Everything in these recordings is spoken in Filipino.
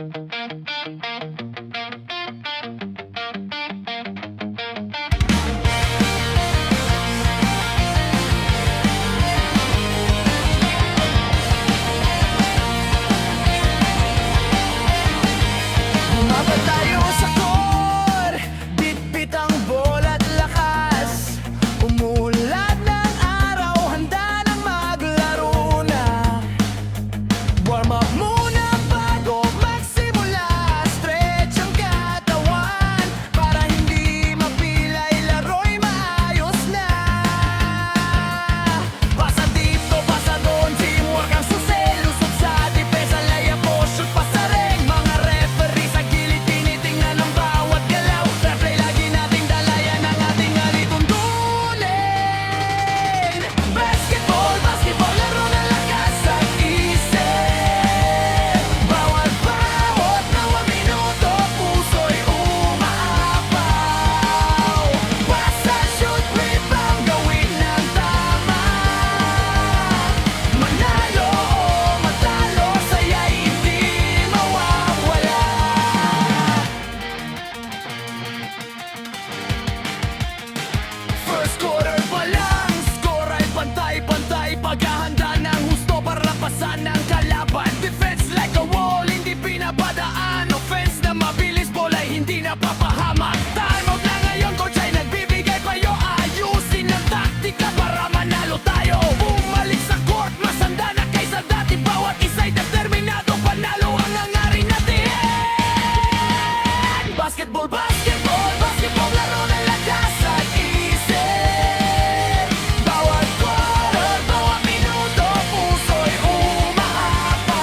Bumabad tayo sa court, bitbit ang bola at lakas. Umuulan ng araw, handa nang maglaro na. Warm up muna bago magsimula. Stretch ang katawan para hindi mapilay, laro'y maayos na. Pasa dito, pasa doon, teamwork ang susi. Lusot sa depensa, layup o shoot, pasa rin. Mga referee sa gilid, tinitingnan ang bawat galaw. Fair play, lagi nating dalayan ang ating alituntunin. Basketball, basketball, laro na lakas at isip. Bawat bawat nawa minuto, puso'y umaapaw. Pasa, shoot, rebound, gawin ng tama. Manalo o matalo, saya'y hindi mawawala. First quarter pa lang, score ay pantay-pantay. Paghahanda ng husto para lampasan ng kalaban. Defense like a wall, hindi pinapadaan. Offense na mabilis, bola ay hindi napapahamak. Time out na ngayon, coach ay nagbibigay payo. Ayusin ang taktika para manalo tayo. Bumalik sa court, mas handa na kaysa dati. Bawat isa'y determinado, panalo ang hangarin natin. Basketball, basketball, basketball, laro na lakas at isip. Bawat quarter, bawat minuto, puso'y umaapaw.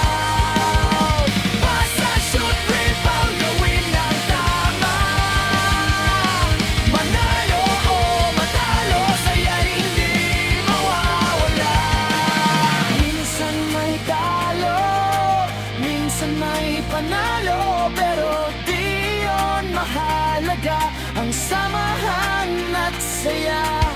Pasa, shoot, rebound, gawin ng tama. Manalo o matalo, saya'y hindi mawawala. Minsan may talo, minsan may panalo, pero di yun mahalaga. Ang samahan at saya